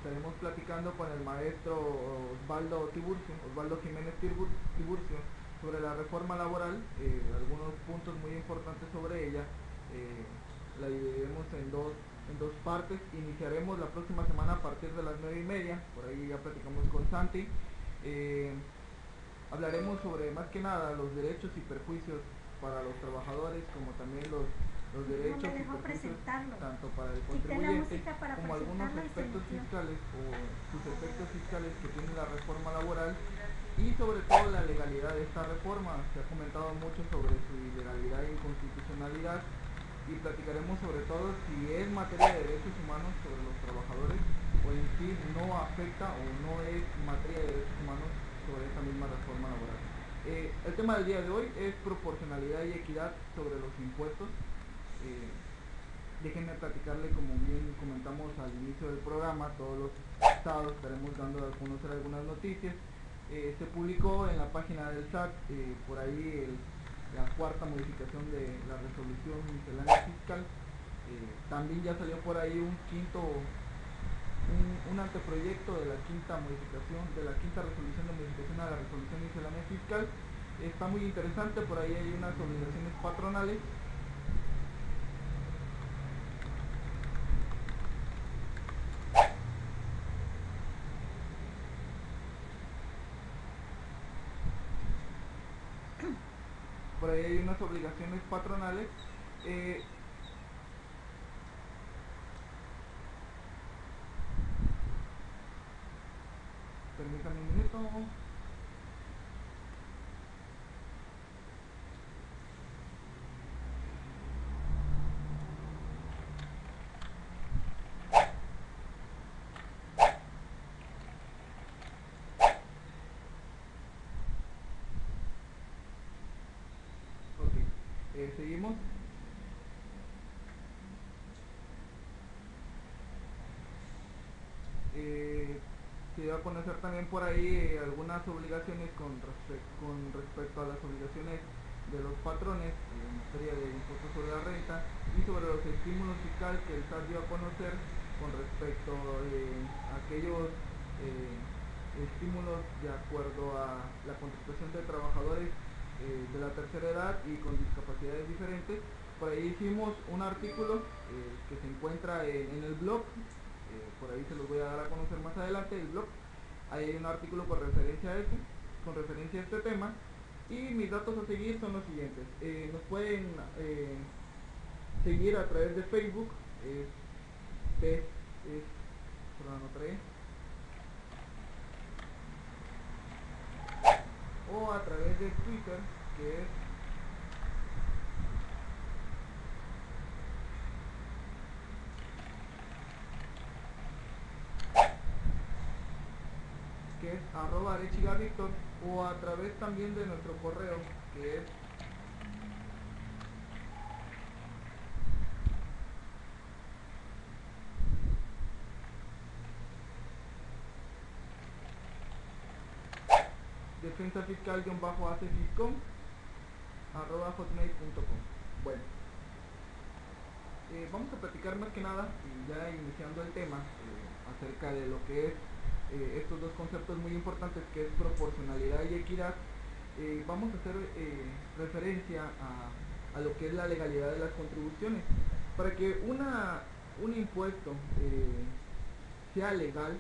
estaremos platicando con el maestro Osvaldo Jiménez Tiburcio sobre la reforma laboral, algunos puntos muy importantes sobre ella. La dividiremos en dos partes. Iniciaremos la próxima semana a partir de las 9:30, por ahí ya platicamos con Santi. Hablaremos sobre más que nada los derechos y perjuicios para los trabajadores, como también los derechos y perjuicios tanto para el contribuyente como algunos aspectos fiscales o sus efectos fiscales que tiene la reforma laboral y sobre todo la legalidad de esta reforma. Se ha comentado mucho sobre su ilegalidad e inconstitucionalidad y platicaremos sobre todo si es materia de derechos humanos sobre los trabajadores o en sí no afecta o no es materia de derechos humanos sobre esta misma reforma laboral. El tema del día de hoy es proporcionalidad y equidad sobre los impuestos. Déjenme platicarle, como bien comentamos al inicio del programa, todos los estados estaremos dando a conocer algunas noticias. Se publicó en la página del SAT por ahí la cuarta modificación de la resolución miscelánea fiscal. También ya salió por ahí un anteproyecto de la quinta resolución de modificación a la resolución miscelánea fiscal. Está muy interesante, por ahí hay unas obligaciones patronales. Por ahí hay unas obligaciones patronales. Permítanme un minuto. Ok, seguimos. Se dio a conocer también por ahí algunas obligaciones con respecto a las obligaciones de los patrones en materia de impuestos sobre la renta y sobre los estímulos fiscales que el SAT dio a conocer con respecto a aquellos estímulos de acuerdo a la contratación de trabajadores de la tercera edad y con discapacidades diferentes. Por ahí hicimos un artículo que se encuentra en el blog. Por ahí se los voy a dar a conocer más adelante el blog. Ahí hay un artículo con referencia a este tema, y mis datos a seguir son los siguientes. Nos pueden seguir a través de Facebook, o a través de Twitter, que es @arechigavíctor, o a través también de nuestro correo, que es defensafiscal-acfiscom@hotmail.com. Bueno, vamos a platicar más que nada, y ya iniciando el tema, acerca de lo que es estos dos conceptos muy importantes, que es proporcionalidad y equidad. Vamos a hacer referencia a lo que es la legalidad de las contribuciones. Para que un impuesto sea legal,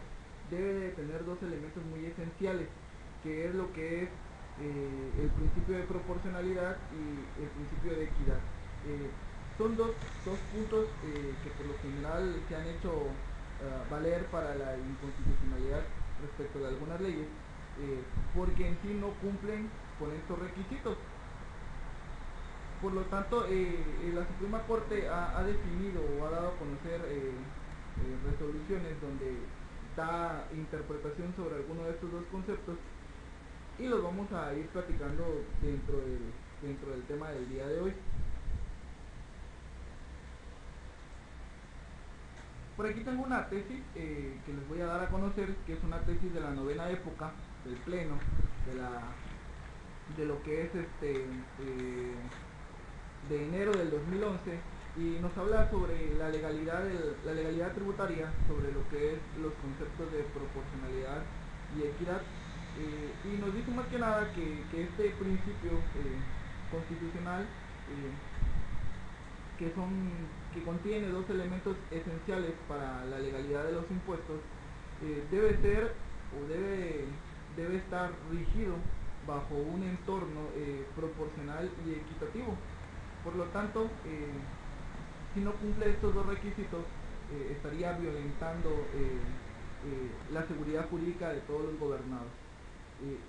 debe de tener dos elementos muy esenciales, que es lo que es el principio de proporcionalidad y el principio de equidad. Son dos puntos que por lo general se han hecho valer para la inconstitucionalidad respecto de algunas leyes, porque en sí no cumplen con estos requisitos. Por lo tanto, la Suprema Corte ha definido o ha dado a conocer resoluciones donde da interpretación sobre alguno de estos dos conceptos, y los vamos a ir platicando dentro del tema del día de hoy. Por aquí tengo una tesis que les voy a dar a conocer, que es una tesis de la novena época del Pleno, de lo que es de enero del 2011, y nos habla sobre la legalidad tributaria, sobre lo que es los conceptos de proporcionalidad y equidad, y nos dice más que nada que este principio constitucional, que son que contiene dos elementos esenciales para la legalidad de los impuestos, debe ser o debe estar rígido bajo un entorno proporcional y equitativo. Por lo tanto, si no cumple estos dos requisitos, estaría violentando la seguridad jurídica de todos los gobernados. Eh,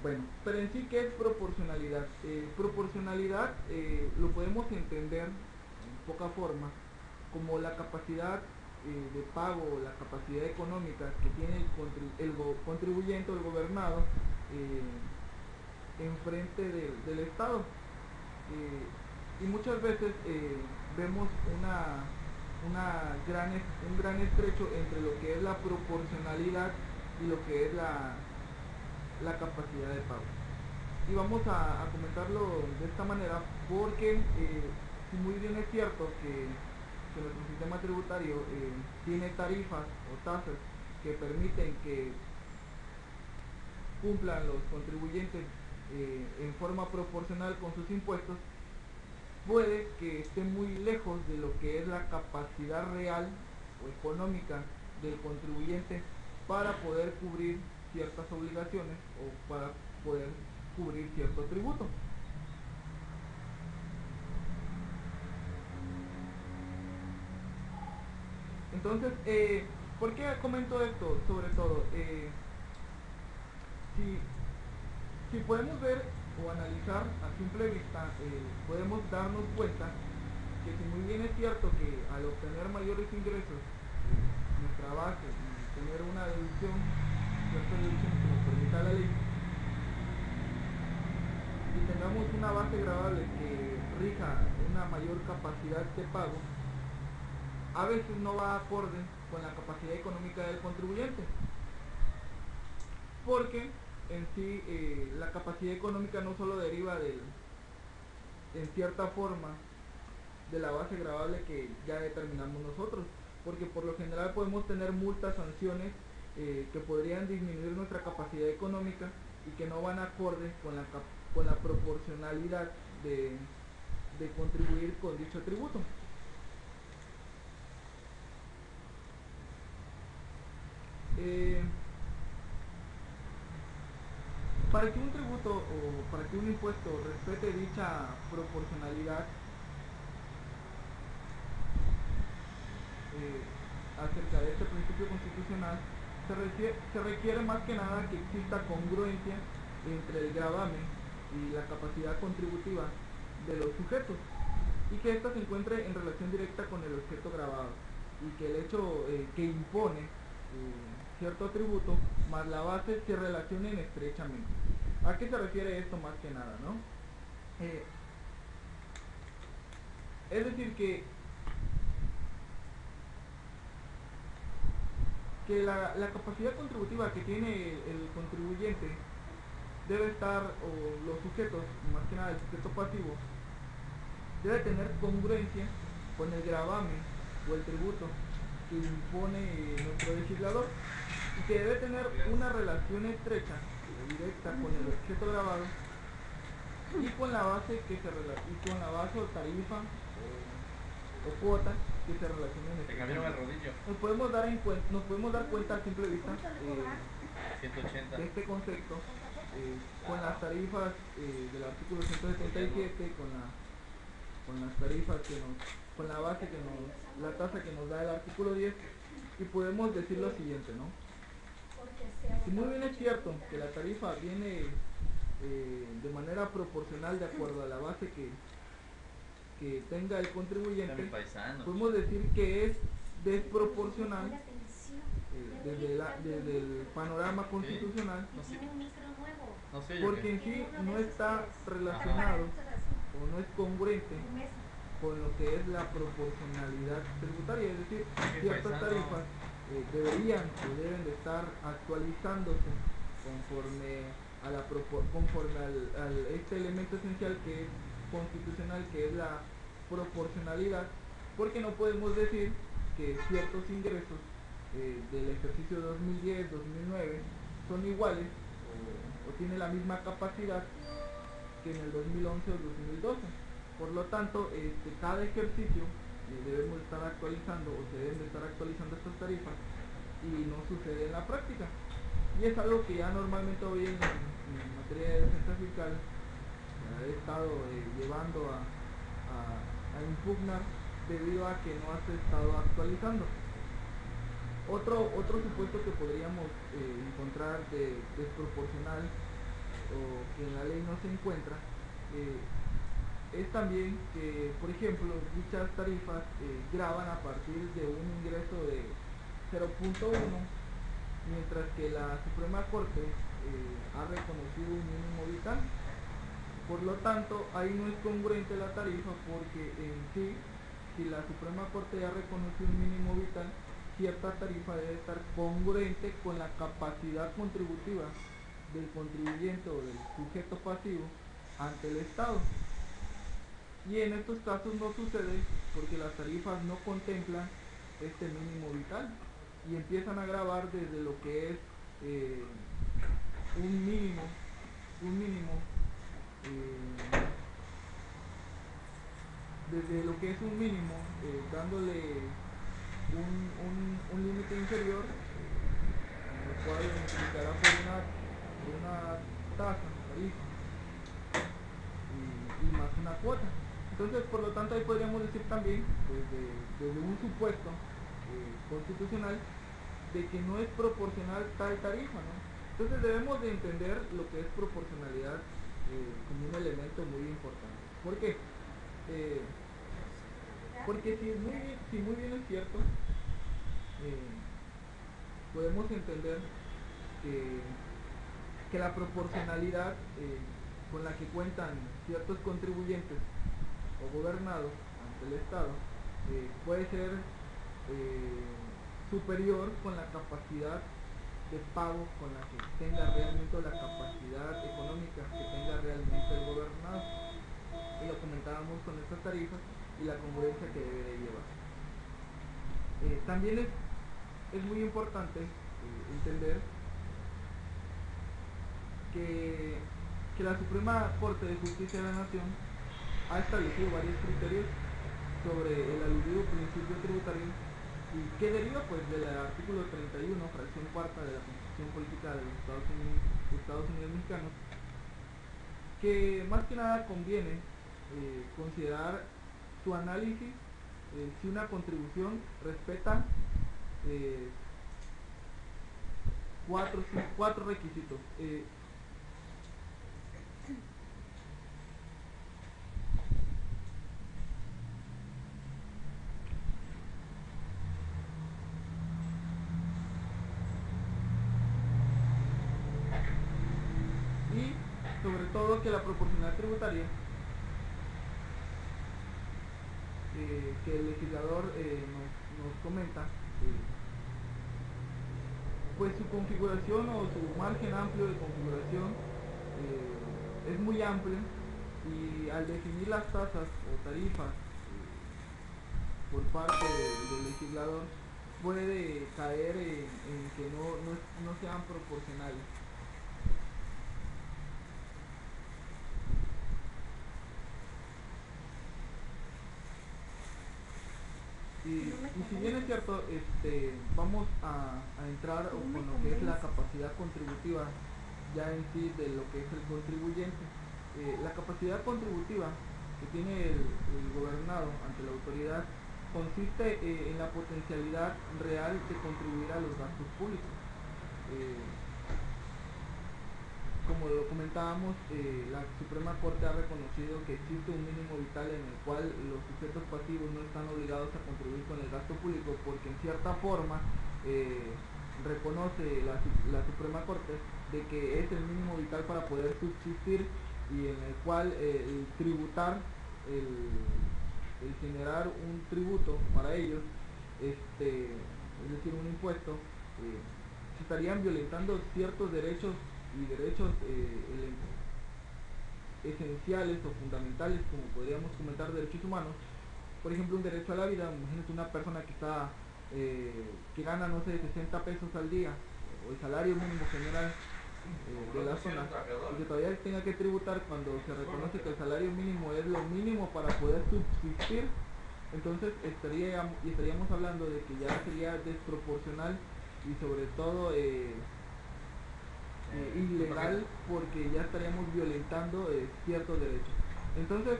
bueno, pero en sí, ¿qué es proporcionalidad? Proporcionalidad lo podemos entender en poca forma como la capacidad de pago, la capacidad económica que tiene el contribuyente o el gobernado en frente del Estado. Y muchas veces vemos un gran estrecho entre lo que es la proporcionalidad y lo que es la capacidad de pago. Y vamos a comentarlo de esta manera porque si muy bien es cierto que nuestro sistema tributario tiene tarifas o tasas que permiten que cumplan los contribuyentes en forma proporcional con sus impuestos, puede que esté muy lejos de lo que es la capacidad real o económica del contribuyente para poder cubrir ciertas obligaciones o para poder cubrir cierto tributo. Entonces, ¿por qué comento esto? Sobre todo, si, si podemos ver o analizar a simple vista, podemos darnos cuenta que si muy bien es cierto que al obtener mayores ingresos, nuestra base y tener una deducción, cierta deducción que nos permita la ley, y tengamos una base gravable que rija una mayor capacidad de pago, a veces no va acorde con la capacidad económica del contribuyente, porque en sí la capacidad económica no solo deriva en cierta forma de la base gravable que ya determinamos nosotros, porque por lo general podemos tener multas, sanciones que podrían disminuir nuestra capacidad económica y que no van acorde con la proporcionalidad de contribuir con dicho tributo. Para que un tributo o para que un impuesto respete dicha proporcionalidad, acerca de este principio constitucional, se requiere más que nada que exista congruencia entre el gravamen y la capacidad contributiva de los sujetos, y que ésta se encuentre en relación directa con el objeto gravado, y que el hecho que impone cierto tributo más la base se relacionen estrechamente. ¿A qué se refiere esto más que nada, no? Es decir, que la capacidad contributiva que tiene el contribuyente debe estar, o los sujetos, más que nada el sujeto pasivo, debe tener congruencia con el gravamen o el tributo que impone nuestro legislador, y que debe tener una relación estrecha o directa con el objeto gravado y con la base o tarifa o cuota que se relacionen. Te cambiaron el rodillo. Nos podemos dar cuenta a simple vista de este concepto con las tarifas del artículo 177, con las tarifas con la base la tasa que nos da el artículo 10, y podemos decir lo siguiente, ¿no? Si muy bien es cierto que la tarifa viene de manera proporcional de acuerdo a la base que tenga el contribuyente, podemos decir que es desproporcional desde el panorama constitucional, porque en sí no está relacionado o no es congruente con lo que es la proporcionalidad tributaria, es decir, ciertas tarifas deberían o deben de estar actualizándose conforme a este elemento esencial que es constitucional, que es proporcionalidad, porque no podemos decir que ciertos ingresos del ejercicio 2010-2009 son iguales o tienen la misma capacidad que en el 2011 o 2012. Por lo tanto, cada ejercicio debemos estar actualizando o se deben de estar actualizando estas tarifas y no sucede en la práctica. Y es algo que ya normalmente hoy en materia de defensa fiscal he estado llevando a impugnar debido a que no has estado actualizando. Otro supuesto que podríamos encontrar de desproporcional o que en la ley no se encuentra es también que, por ejemplo, dichas tarifas graban a partir de un ingreso de 0.1, mientras que la Suprema Corte ha reconocido un mínimo vital. Por lo tanto, ahí no es congruente la tarifa porque en sí, si la Suprema Corte ya reconoció un mínimo vital, cierta tarifa debe estar congruente con la capacidad contributiva del contribuyente o del sujeto pasivo ante el Estado. Y en estos casos no sucede porque las tarifas no contemplan este mínimo vital y empiezan a gravar desde lo que es un mínimo desde lo que es un mínimo, dándole un límite inferior, lo cual implicará por una tarifa y más una cuota. Entonces, por lo tanto, ahí podríamos decir también, desde un supuesto constitucional, de que no es proporcional tal tarifa, ¿no? Entonces debemos de entender lo que es proporcionalidad como un elemento muy importante. ¿Por qué? Porque si muy bien es cierto, podemos entender que la proporcionalidad con la que cuentan ciertos contribuyentes o gobernados ante el Estado puede ser superior con la capacidad de pago con la que tenga realmente la capacidad económica que tenga realmente el gobernado. Y lo comentábamos con estas tarifas y la congruencia que debe de llevar. También es muy importante entender que la Suprema Corte de Justicia de la Nación ha establecido varios criterios sobre el aludido principio tributario y que deriva pues del artículo 31, fracción cuarta de la Constitución Política de los Estados Unidos Mexicanos, que más que nada conviene considerar su análisis si una contribución respeta cuatro requisitos. Y sobre todo que la proporcionalidad tributaria que el legislador nos comenta, pues su configuración o su margen amplio de configuración es muy amplio y al definir las tasas o tarifas por parte del legislador puede caer en que no sean proporcionales. Y si bien es cierto, vamos a entrar con lo que es la capacidad contributiva ya en sí de lo que es el contribuyente. La capacidad contributiva que tiene el gobernado ante la autoridad consiste en la potencialidad real de contribuir a los gastos públicos. Como lo comentábamos, la Suprema Corte ha reconocido que existe un mínimo vital en el cual los sujetos pasivos no están obligados a contribuir con el gasto público porque en cierta forma reconoce la Suprema Corte de que es el mínimo vital para poder subsistir y en el cual el tributar, el generar un tributo para ellos, es decir, un impuesto, se estarían violentando ciertos derechos y derechos esenciales o fundamentales, como podríamos comentar derechos humanos, por ejemplo, un derecho a la vida. Imagínate una persona que está que gana, no sé, 60 pesos al día, o el salario mínimo general de la zona, y que todavía tenga que tributar cuando se reconoce que el salario mínimo es lo mínimo para poder subsistir. Entonces estaríamos hablando de que ya sería desproporcional y sobre todo ilegal, porque ya estaríamos violentando ciertos derechos. Entonces,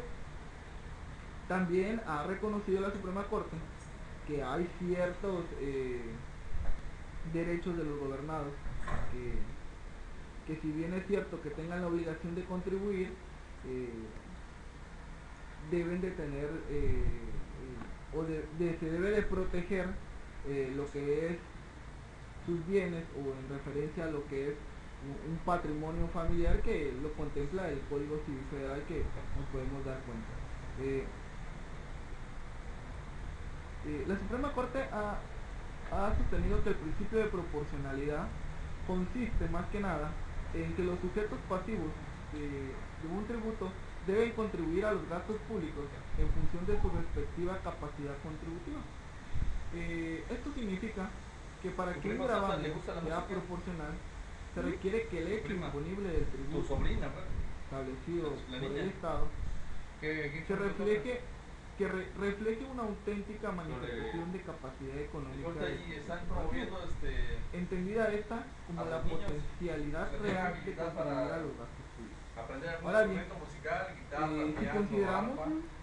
también ha reconocido la Suprema Corte que hay ciertos derechos de los gobernados que si bien es cierto que tengan la obligación de contribuir, eh, deben de tener se debe de proteger lo que es sus bienes, o en referencia a lo que es un patrimonio familiar, que lo contempla el Código Civil Federal, que nos podemos dar cuenta. La Suprema Corte ha sostenido que el principio de proporcionalidad consiste más que nada en que los sujetos pasivos de un tributo deben contribuir a los gastos públicos en función de su respectiva capacidad contributiva. Esto significa que para que un gravamen sea proporcional, se requiere que el hecho imponible del tributo establecido por el Estado se refleje una auténtica manifestación de capacidad económica, entendida esta como la potencialidad real de contribuir a los gastos públicos. Ahora bien, si consideramos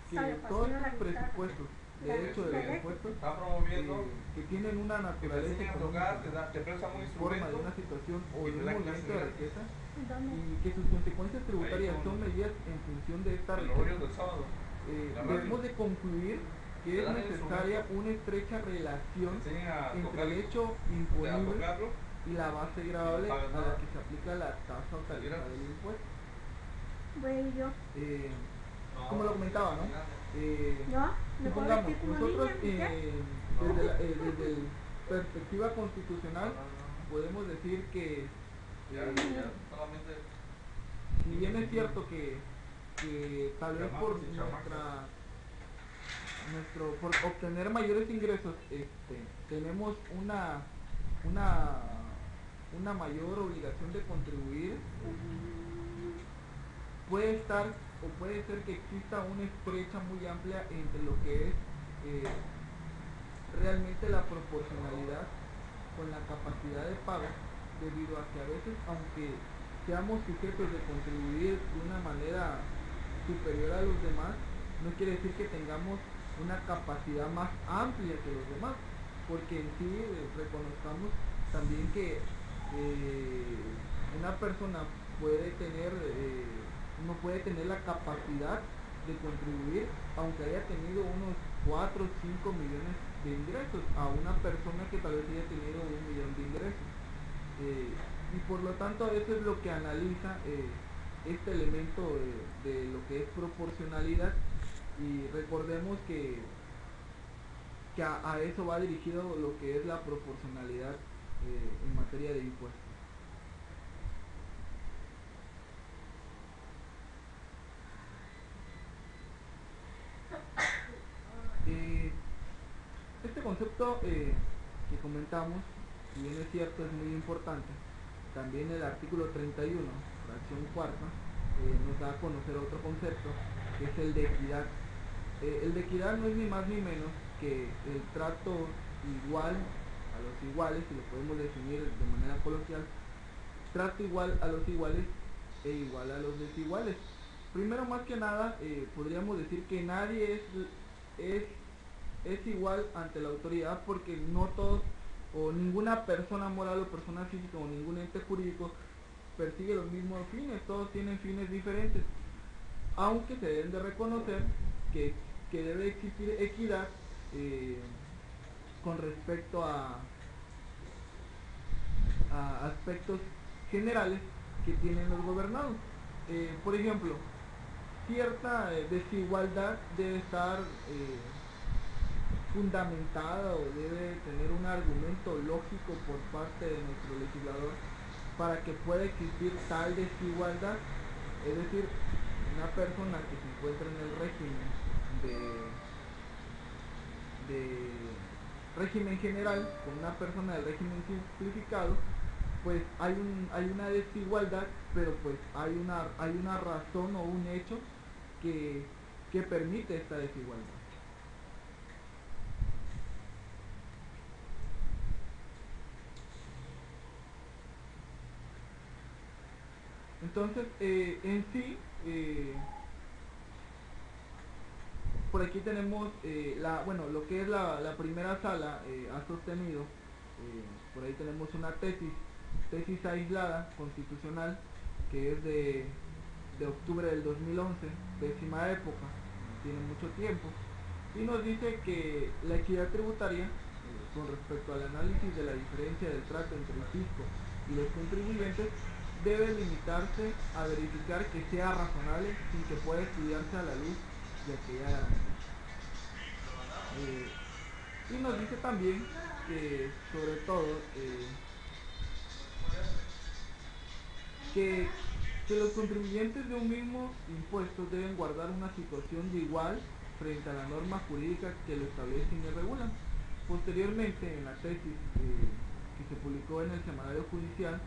que todos estos presupuestos, de hecho de los impuestos, que tienen una naturaleza económica en forma de una situación o de un movimiento de riqueza, y que sus consecuencias tributarias son medidas en función de esta riqueza, debemos de concluir que es necesaria una estrecha relación entre el hecho imponible y la base gravable a la que se aplica la tasa o tarifa del impuesto. Como lo comentaba, ¿no? Supongamos, nosotros desde la perspectiva constitucional podemos decir que si bien es cierto que tal vez por por obtener mayores ingresos tenemos una mayor obligación de contribuir, puede estar o puede ser que exista una estrecha muy amplia entre lo que es realmente la proporcionalidad con la capacidad de pago, debido a que a veces, aunque seamos sujetos de contribuir de una manera superior a los demás, no quiere decir que tengamos una capacidad más amplia que los demás, porque en sí reconozcamos también que una persona puede tener no puede tener la capacidad de contribuir aunque haya tenido unos 4 o 5 millones de ingresos, a una persona que tal vez haya tenido 1 millón de ingresos. Y por lo tanto eso es lo que analiza este elemento de lo que es proporcionalidad, y recordemos que a eso va dirigido lo que es la proporcionalidad en materia de impuestos. Este concepto que comentamos, si bien es cierto, es muy importante. También el artículo 31, fracción cuarta, nos da a conocer otro concepto, que es el de equidad. El de equidad no es ni más ni menos que el trato igual a los iguales, si lo podemos definir de manera coloquial, trato igual a los iguales e igual a los desiguales. Primero, más que nada, podríamos decir que nadie es igual ante la autoridad, porque no todos, o ninguna persona moral o persona física o ningún ente jurídico persigue los mismos fines, todos tienen fines diferentes, aunque se deben de reconocer que debe existir equidad con respecto a aspectos generales que tienen los gobernados. Por ejemplo, cierta desigualdad debe estar fundamentada, o debe tener un argumento lógico por parte de nuestro legislador para que pueda existir tal desigualdad. Es decir, una persona que se encuentra en el régimen de régimen general con una persona del régimen simplificado, pues hay una desigualdad, pero pues hay una razón o un hecho que, que permite esta desigualdad. Entonces, en sí, por aquí tenemos bueno, lo que es la primera sala ha sostenido, por ahí tenemos una tesis aislada, constitucional, que es de octubre del 2011, décima época, no tiene mucho tiempo, y nos dice que la equidad tributaria, con respecto al análisis de la diferencia del trato entre el fisco y los contribuyentes, debe limitarse a verificar que sea razonable sin que pueda estudiarse a la luz de aquella garantía. Y nos dice también que, sobre todo, que, que los contribuyentes de un mismo impuesto deben guardar una situación de igual frente a la norma jurídica que lo establecen y regulan. Posteriormente, en la tesis que se publicó en el Semanario Judicial,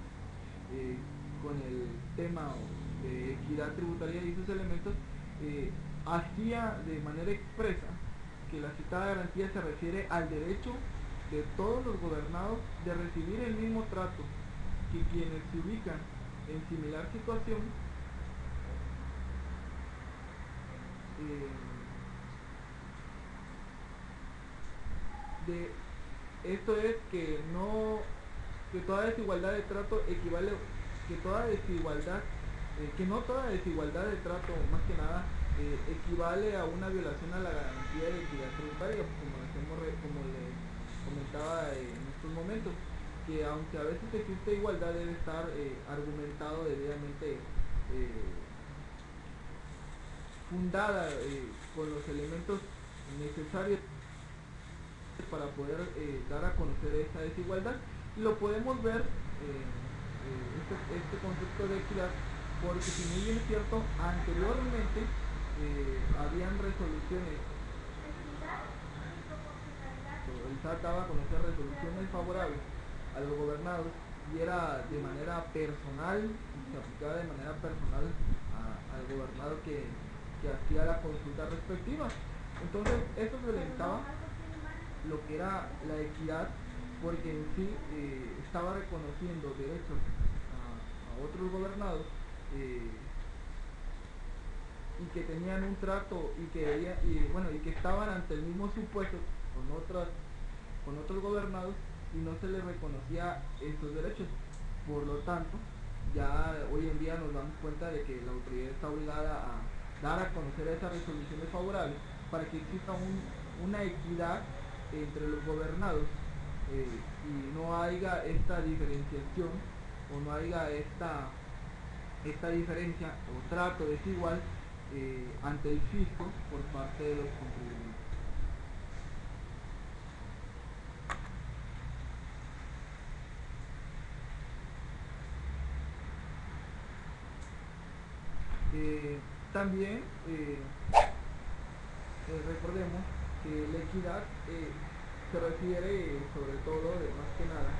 eh, con el tema de equidad tributaria y sus elementos, hacía de manera expresa que la citada garantía se refiere al derecho de todos los gobernados de recibir el mismo trato que quienes se ubican en similar situación, eh, de esto es que no que toda desigualdad de trato equivale que toda desigualdad que no toda desigualdad de trato, más que nada, equivale a una violación a la garantía de equidad tributaria, como le comentaba en estos momentos, que aunque a veces existe igualdad, debe estar argumentado debidamente, fundada, con los elementos necesarios para poder dar a conocer esta desigualdad. Y lo podemos ver, este concepto de equidad, porque si muy bien es cierto, anteriormente habían resoluciones, el SAT daba a conocer resoluciones favorables a los gobernados y era de manera personal, se aplicaba de manera personal al gobernado que hacía la consulta respectiva. Entonces, eso se limitaba lo que era la equidad, porque en sí estaba reconociendo derechos a otros gobernados, eh, y que tenían un trato y que estaban ante el mismo supuesto con otros gobernados, y no se les reconocía estos derechos. Por lo tanto, ya hoy en día nos damos cuenta de que la autoridad está obligada a dar a conocer esas resoluciones favorables para que exista una equidad entre los gobernados, y no haya esta diferenciación o no haya esta diferencia o trato desigual ante el fisco por parte de los contribuyentes. También recordemos que la equidad se refiere sobre todo, de más que nada,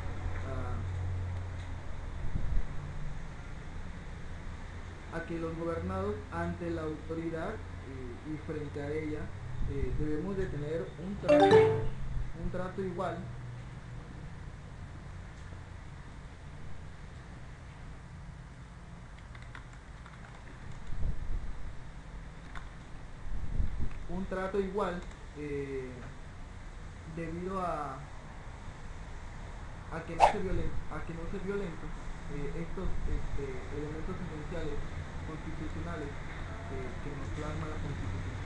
a que los gobernados ante la autoridad y frente a ella debemos de tener un trato igual, un trato igual, eh, debido a que no se violenten estos elementos esenciales constitucionales que nos plasma la Constitución.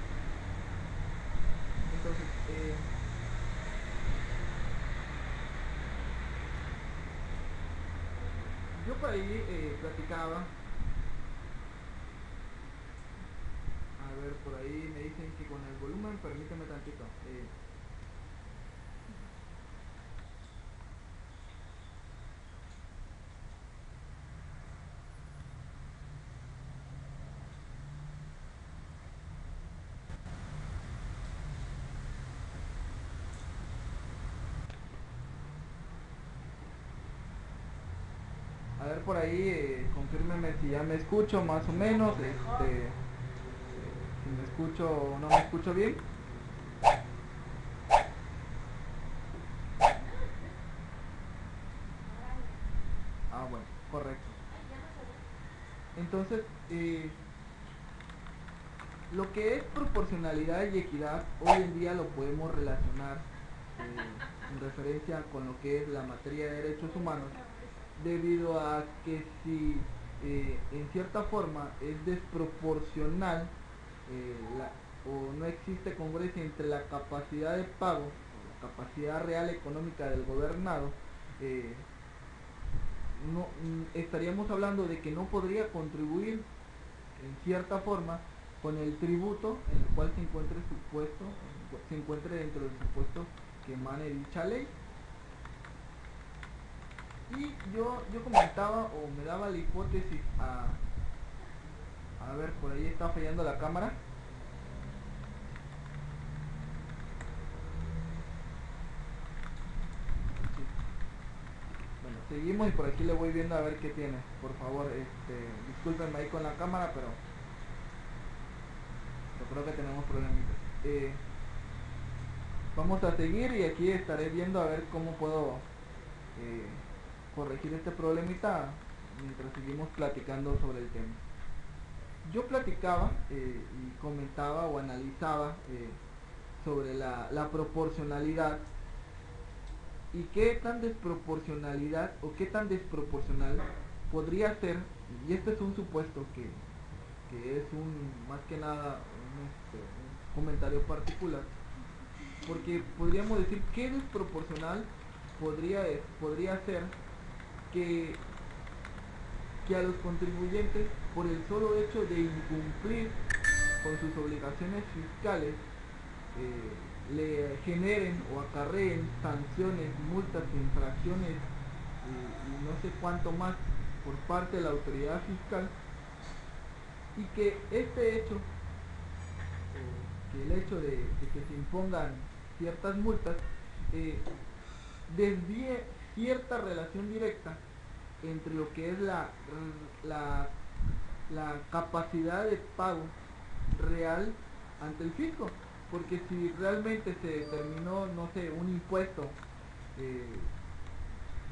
Entonces, yo por ahí platicaba, a ver, por ahí me dicen que con el volumen, permíteme tantito. A ver por ahí, confírmeme si ya me escucho más o menos, si me escucho o no me escucho bien. Ah, bueno, correcto. Entonces, lo que es proporcionalidad y equidad hoy en día lo podemos relacionar en referencia con lo que es la materia de derechos humanos, debido a que si en cierta forma es desproporcional o no existe congruencia entre la capacidad de pago o la capacidad real económica del gobernado, eh, no, estaríamos hablando de que no podría contribuir en cierta forma con el tributo en el cual se encuentre dentro del supuesto que emane dicha ley. Y yo comentaba o me daba la hipótesis a ver, por ahí está fallando la cámara. Sí. Bueno, seguimos y por aquí le voy viendo a ver qué tiene. Por favor, discúlpenme ahí con la cámara, pero yo creo que tenemos problemitas. Vamos a seguir y aquí estaré viendo a ver cómo puedo eh, corregir este problemita mientras seguimos platicando sobre el tema. Yo platicaba y comentaba o analizaba sobre la proporcionalidad y qué tan desproporcionalidad o qué tan desproporcional podría ser, y este es un supuesto que es más que nada un comentario particular, porque podríamos decir que desproporcional podría ser que, que a los contribuyentes, por el solo hecho de incumplir con sus obligaciones fiscales, le generen o acarreen sanciones, multas, infracciones y no sé cuánto más por parte de la autoridad fiscal, y que este hecho, que el hecho de que se impongan ciertas multas, eh, desvíe cierta relación directa entre lo que es la, la capacidad de pago real ante el fisco. Porque si realmente se determinó, no sé, un impuesto eh,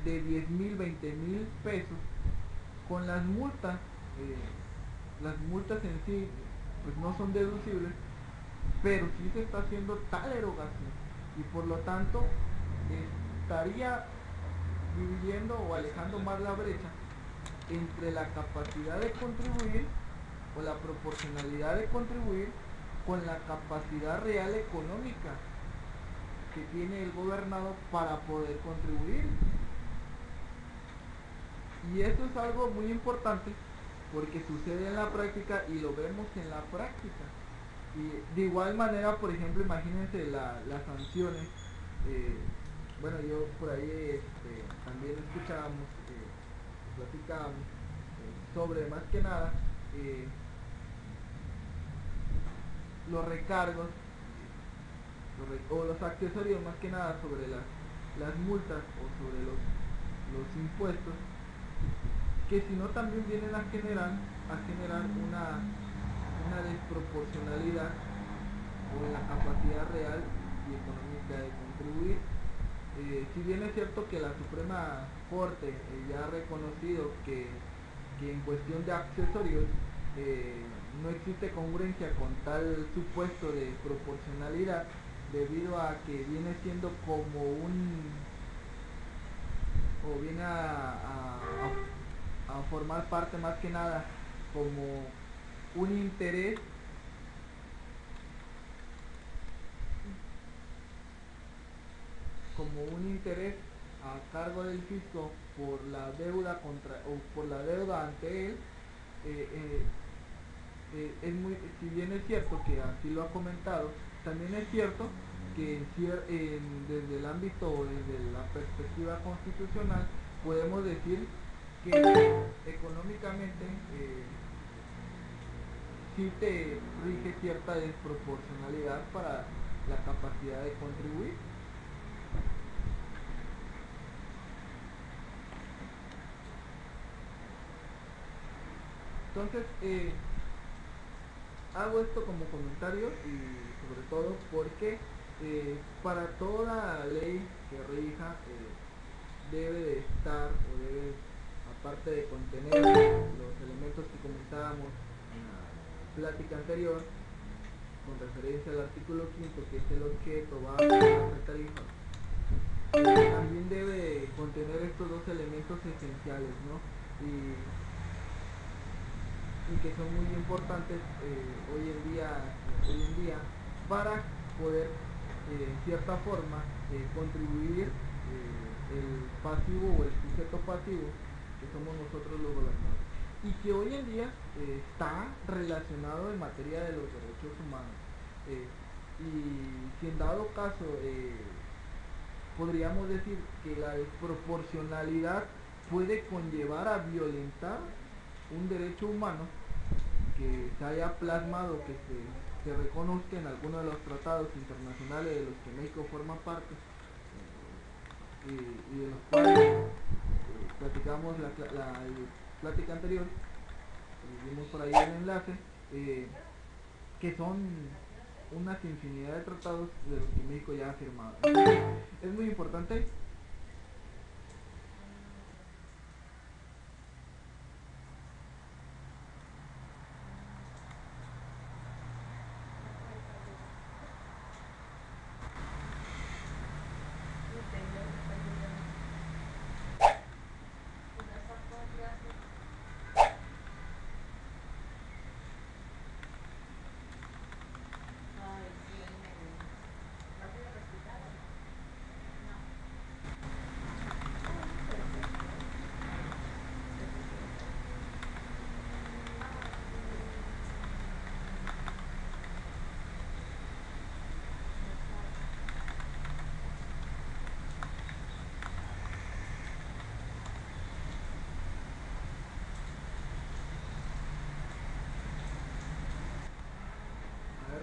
de 10,000, 20,000 pesos, con las multas en sí pues no son deducibles, pero sí se está haciendo tal erogación y por lo tanto estaría dividiendo o alejando más la brecha entre la capacidad de contribuir o la proporcionalidad de contribuir con la capacidad real económica que tiene el gobernado para poder contribuir. Y eso es algo muy importante porque sucede en la práctica y lo vemos en la práctica. Y de igual manera, por ejemplo, imagínense las sanciones. eh, bueno, yo por ahí también escuchábamos, platicábamos sobre más que nada los recargos o los accesorios más que nada sobre las multas o sobre los impuestos, que si no también vienen a generar una desproporcionalidad o en la capacidad real y económica de contribuir. Si bien es cierto que la Suprema Corte ya ha reconocido que en cuestión de accesorios no existe congruencia con tal supuesto de proporcionalidad, debido a que viene siendo como o viene a formar parte más que nada como un interés, a cargo del fisco por la deuda por la deuda ante él. eh, eh, si bien es cierto que así lo ha comentado, también es cierto que desde el ámbito o desde la perspectiva constitucional podemos decir que económicamente sí te rige cierta desproporcionalidad para la capacidad de contribuir. Entonces, hago esto como comentario y sobre todo porque para toda ley que rija debe de estar o debe, aparte de contener los elementos que comentábamos en la plática anterior, con referencia al artículo quinto, que es el objeto, base, tasa, tarifa, también debe contener estos dos elementos esenciales, ¿no? Y que son muy importantes hoy en día para poder en cierta forma contribuir el pasivo o el sujeto pasivo que somos nosotros los gobernantes y que hoy en día está relacionado en materia de los derechos humanos y si en dado caso podríamos decir que la desproporcionalidad puede conllevar a violentar un derecho humano que se haya plasmado, que se reconozca en alguno de los tratados internacionales de los que México forma parte y de los cuales platicamos la plática anterior, vimos por ahí el enlace, que son unas infinidad de tratados de los que México ya ha firmado. Entonces, es muy importante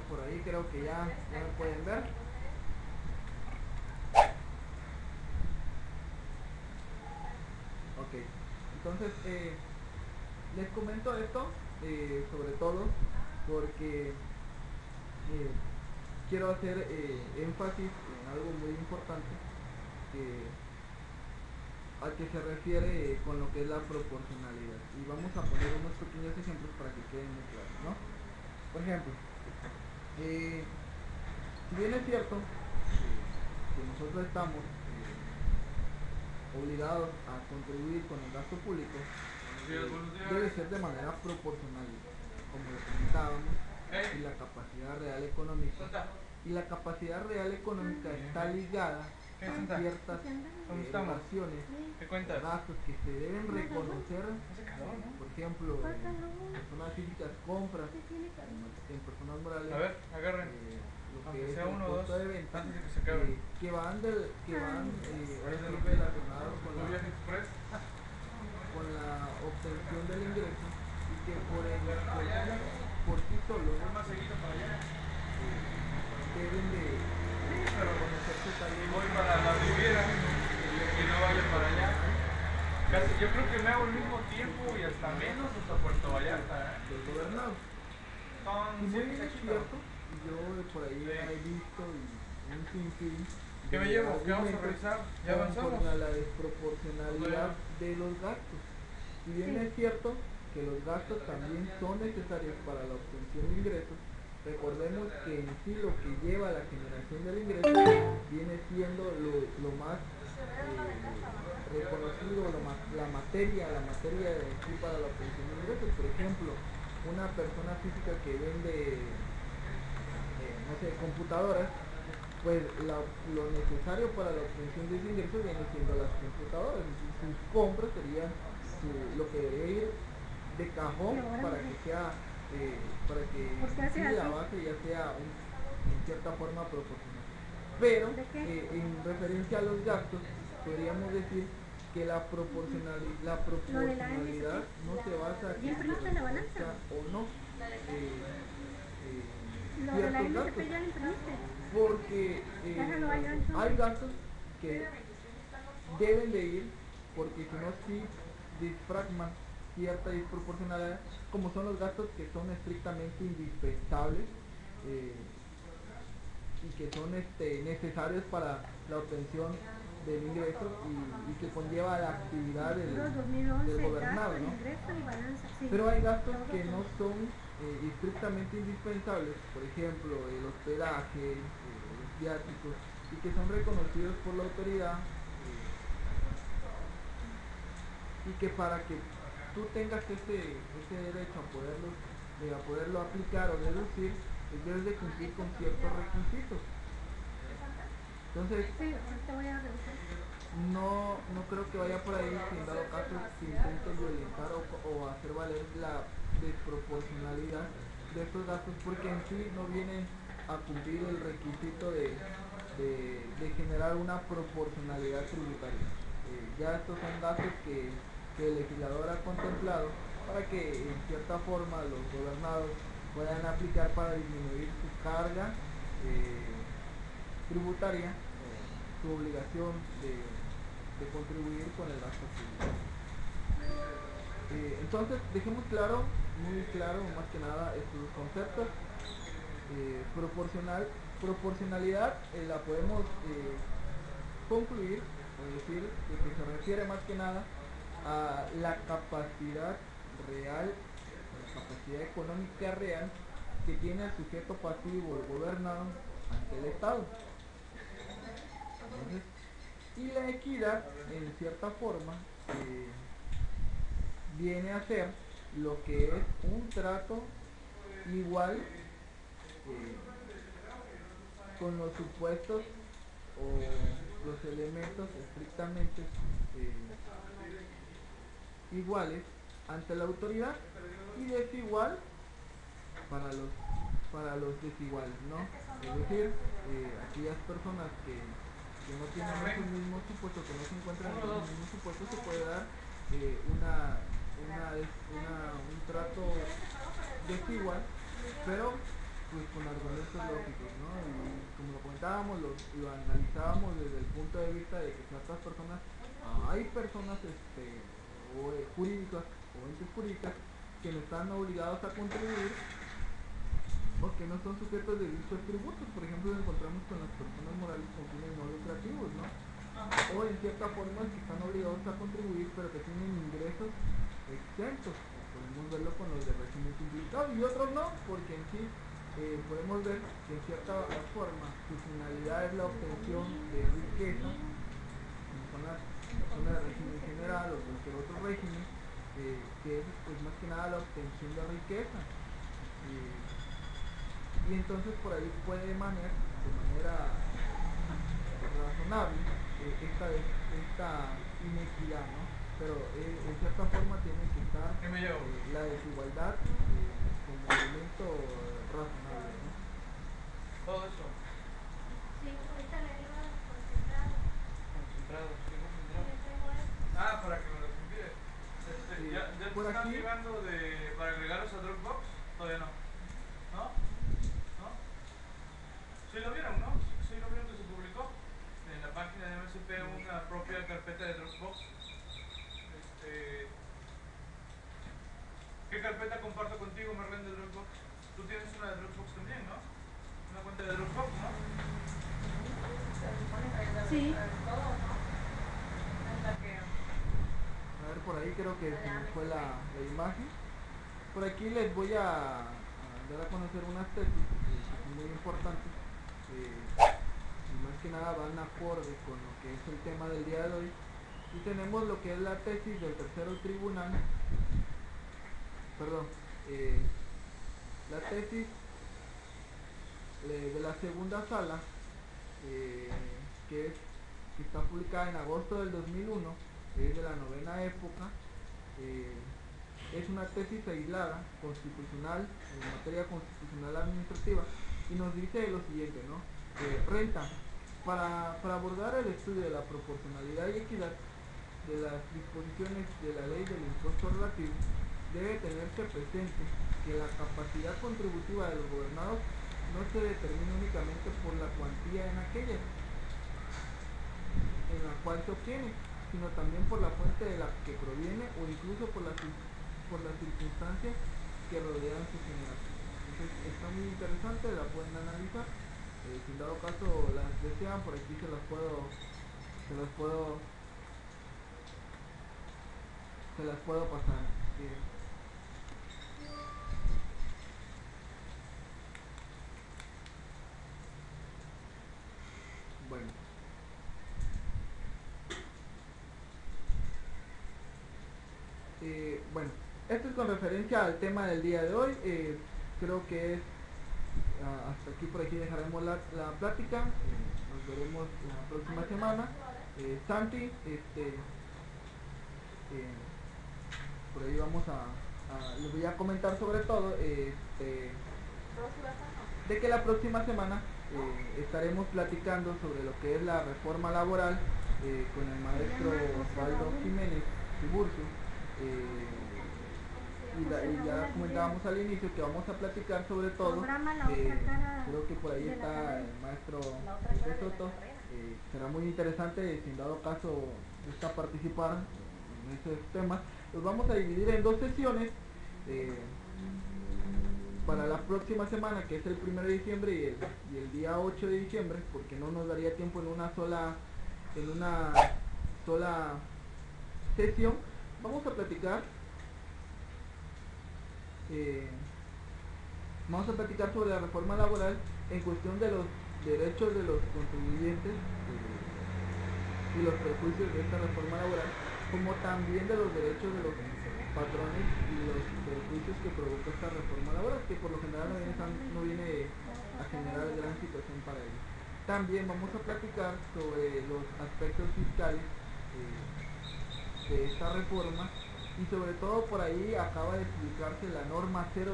por ahí, creo que ya me pueden ver. Ok, entonces les comento esto sobre todo porque quiero hacer énfasis en algo muy importante a que se refiere con lo que es la proporcionalidad y vamos a poner unos pequeños ejemplos para que queden muy claros, ¿no? Por ejemplo, si bien es cierto que nosotros estamos obligados a contribuir con el gasto público, debe ser de manera proporcional, como lo comentábamos, y la capacidad real económica. Y la capacidad real económica está ligada a ciertas relaciones o gastos que se deben reconocer, por ejemplo, en personas físicas compras, en personas morales, lo que es el costo de venta, que van relacionados con la obtención del ingreso y que por sí solos deben de reconocerse también. Voy para la Riviera y no vaya para allá. Casi, yo creo que me hago el mismo tiempo y hasta menos hasta Puerto Vallarta. Los gobernados. Son Y muy 100 bien es cierto, yo por ahí he visto y un sinfín ¿qué me llevo? ¿Qué vamos a revisar? ¿Ya avanzamos? Conforme a la desproporcionalidad de los gastos. Si bien es cierto que los gastos también son necesarios para la obtención de ingresos, recordemos que en sí lo que lleva a la generación del ingreso viene siendo lo más reconocido, la materia de sí para la obtención de ingresos. Por ejemplo, una persona física que vende, no sé, computadoras, pues lo necesario para la obtención de ese ingreso viene siendo las computadoras. Y sus compras serían lo que debe ir de cajón para que sea sí, la base ya sea en cierta forma proporcional. Pero en referencia a los gastos podríamos decir que la proporcionalidad no se basa en si se reconozca o no ciertos gastos, porque hay gastos que deben de ir porque si no sí disfragman cierta desproporcionalidad, como son los gastos que son estrictamente indispensables y que son necesarios para la obtención del ingreso y que conlleva la actividad del gobernado, ¿no? Pero hay gastos que no son estrictamente indispensables, por ejemplo el hospedaje, los viáticos, y que son reconocidos por la autoridad, y que para que tú tengas ese derecho a poderlo aplicar o deducir, debes de cumplir con ciertos requisitos. Entonces, no creo que vaya por ahí si en dado caso se intente violentar o hacer valer la desproporcionalidad de estos gastos, porque en sí no vienen a cumplir el requisito de generar una proporcionalidad tributaria. Ya estos son gastos que el legislador ha contemplado para que en cierta forma los gobernados puedan aplicar para disminuir su carga tributaria, su obligación de contribuir con el gasto público. Entonces dejemos claro, muy claro más que nada estos dos conceptos. Proporcionalidad la podemos concluir o decir que se refiere más que nada a la capacidad real, la capacidad económica real que tiene el sujeto pasivo o gobernado ante el Estado. Entonces, y la equidad, en cierta forma, viene a ser lo que es un trato igual con los supuestos o los elementos estrictamente iguales ante la autoridad y desigual para los desiguales, ¿no? Es decir, aquellas personas que no tienen esos mismos supuestos, que no se encuentran en los mismos supuestos, se puede dar un trato desigual, pero pues con argumentos lógicos, ¿no? Y como lo comentábamos, lo analizábamos desde el punto de vista de que ciertas personas, hay personas jurídicas o entes jurídicas que no están obligados a contribuir o que no son sujetos de dichos tributos. Por ejemplo, lo encontramos con las personas morales con fines no lucrativos, ¿no? O en cierta forma que están obligados a contribuir pero que tienen ingresos exentos, o podemos verlo con los de régimen simplificado, y otros no, porque en sí podemos ver que en cierta forma su finalidad es la obtención de riqueza, como son las personas de régimen general o cualquier otro régimen, que es pues más que nada la obtención de riqueza. Y entonces por ahí puede emanar de manera razonable esta inequidad, ¿no? Pero en cierta forma tiene que estar la desigualdad como elemento razonable, ¿no? Todo eso. Sí, ahorita le digo concentrado. Concentrado, ¿qué concentrado? Ah, para que me lo envíe. ¿Ya te están llegando para agregarlos a Dropbox? Todavía no. ¿No? ¿No? ¿Sí lo vieron, no? ¿Sí lo vieron que se publicó? En la página de MSP una propia carpeta de Dropbox. ¿Qué carpeta comparto contigo, Marlene, de Dropbox? Tú tienes una de Dropbox también, ¿no? Una cuenta de Dropbox, ¿no? Sí. A ver, por ahí creo que se me fue la imagen. Por aquí les voy a dar a conocer unas tesis que son muy importantes y más que nada van acorde con lo que es el tema del día de hoy. Y tenemos lo que es la tesis del tercero tribunal, perdón, la tesis de la segunda sala, que está publicada en agosto del 2001, es de la novena época. Es una tesis aislada, constitucional, en materia constitucional administrativa, y nos dice lo siguiente, ¿no? Renta, para abordar el estudio de la proporcionalidad y equidad de las disposiciones de la ley del impuesto relativo, debe tenerse presente que la capacidad contributiva de los gobernados no se determina únicamente por la cuantía en aquella en la cual se obtiene, sino también por la fuente de la que proviene o incluso por la por las circunstancias que rodean su generación. Entonces está muy interesante, la pueden analizar. Si en dado caso las desean, por aquí se las puedo pasar. Bueno. Bueno, esto es con referencia al tema del día de hoy. Creo que es hasta aquí. Por aquí dejaremos la plática. Nos veremos la próxima semana. Santi, por ahí vamos les voy a comentar sobre todo de que la próxima semana estaremos platicando sobre lo que es la reforma laboral con el maestro Osvaldo Jiménez Tiburcio. Y ya comentábamos al inicio que vamos a platicar sobre todo, creo que por ahí está el maestro José Soto. Será muy interesante si en dado caso gusta participar en esos temas. Los vamos a dividir en dos sesiones para la próxima semana, que es el 1 de diciembre y el día 8 de diciembre, porque no nos daría tiempo en una sola sesión. Vamos a platicar sobre la reforma laboral en cuestión de los derechos de los contribuyentes y los prejuicios de esta reforma laboral, como también de los derechos de los patrones y los prejuicios que provoca esta reforma laboral, que por lo general no viene a generar gran situación para ellos. También vamos a platicar sobre los aspectos fiscales de esta reforma, y sobre todo por ahí acaba de explicarse la norma 05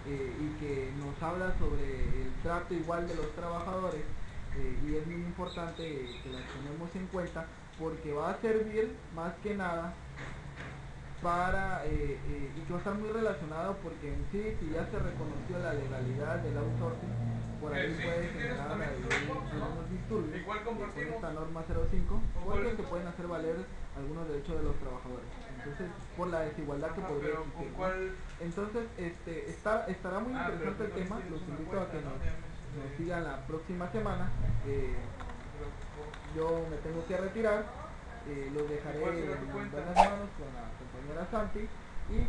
y que nos habla sobre el trato igual de los trabajadores, y es muy importante que la tenemos en cuenta, porque va a servir más que nada para y que va a estar muy relacionado, porque en sí, si ya se reconoció la legalidad del outsourcing, por ahí puede generar algunos disturbios con esta norma 05, porque se pueden hacer valer algunos derechos de los trabajadores. Entonces, por la desigualdad que podría existir, ¿no? Entonces, estará muy interesante el tema. Los invito a que nos sigan la próxima semana. Yo me tengo que retirar. Los dejaré en buenas manos con la compañera Santi. Y